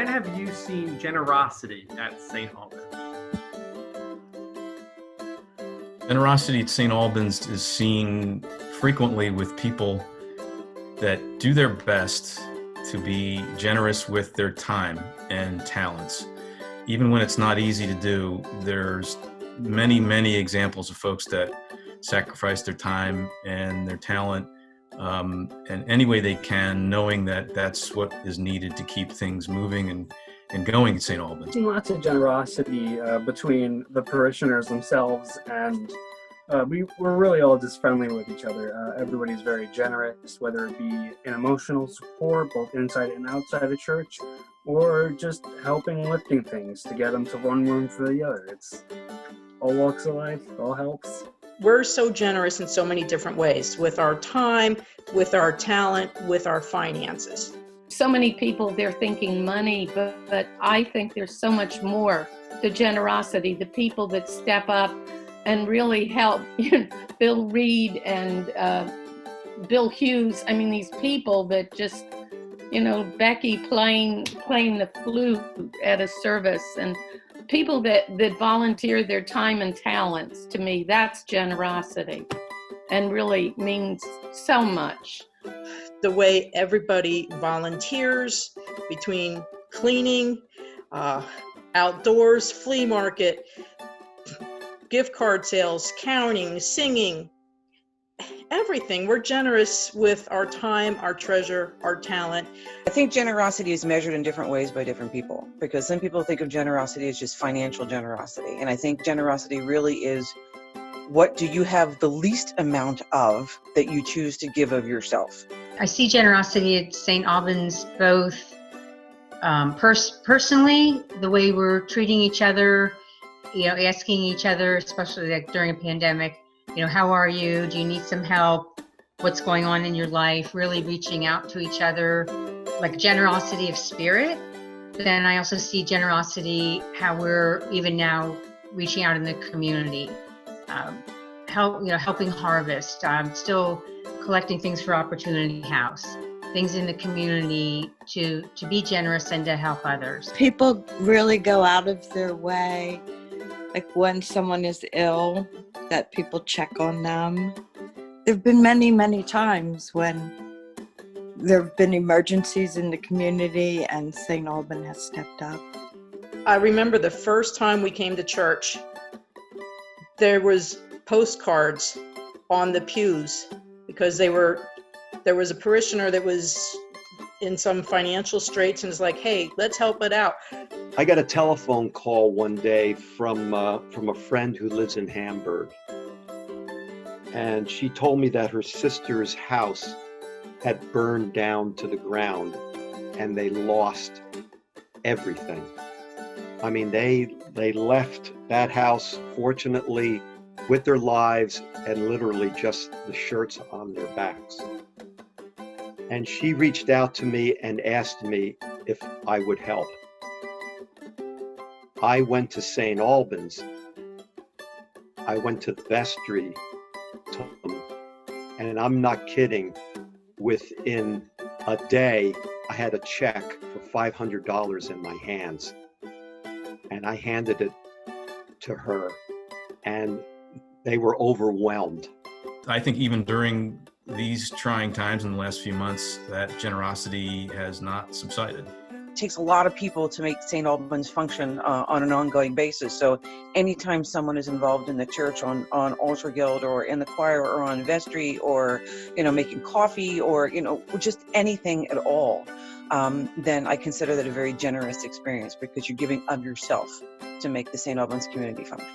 have you seen generosity at St. Alban? Generosity at St. Albans is seen frequently with people that do their best to be generous with their time and talents. Even when it's not easy to do, there's many, many examples of folks that sacrifice their time and their talent in any way they can, knowing that that's what is needed to keep things moving and going at St. Albans. Lots of generosity between the parishioners themselves, and we're really all just friendly with each other. Everybody's very generous, whether it be in emotional support, both inside and outside the church, or just helping lifting things to get them to one room for the other. It's all walks of life, all helps. We're so generous in so many different ways, with our time, with our talent, with our finances. So many people, they're thinking money, but I think there's so much more to generosity. The people that step up and really help, Bill Reed and Bill Hughes. I mean, these people that just, Becky playing the flute at a service, and people that volunteer their time and talents. To me, that's generosity and really means so much. The way everybody volunteers between cleaning, outdoors, flea market, gift card sales, counting, singing, everything. We're generous with our time, our treasure, our talent. I think generosity is measured in different ways by different people, because some people think of generosity as just financial generosity. And I think generosity really is, what do you have the least amount of that you choose to give of yourself? I see generosity at St. Albans both personally, the way we're treating each other, asking each other, especially like during a pandemic, how are you? Do you need some help? What's going on in your life? Really reaching out to each other, like generosity of spirit. But then I also see generosity, how we're even now reaching out in the community, helping harvest. I'm still collecting things for Opportunity House, things in the community to be generous and to help others. People really go out of their way, like when someone is ill, that people check on them. There have been many, many times when there have been emergencies in the community and St. Alban has stepped up. I remember the first time we came to church, there was postcards on the pews because there was a parishioner that was in some financial straits and was like, hey, let's help it out. I got a telephone call one day from a friend who lives in Hamburg. And she told me that her sister's house had burned down to the ground and they lost everything. I mean, they left that house, fortunately, with their lives and literally just the shirts on their backs. And she reached out to me and asked me if I would help. I went to St. Albans. I went to the Vestry, and I'm not kidding, within a day, I had a check for $500 in my hands. And I handed it to her, and they were overwhelmed. I think even during these trying times in the last few months, that generosity has not subsided. It takes a lot of people to make St. Albans function on an ongoing basis. So anytime someone is involved in the church on Altar Guild or in the choir or on vestry or, making coffee or, just anything at all, then I consider that a very generous experience because you're giving of yourself to make the St. Albans community function.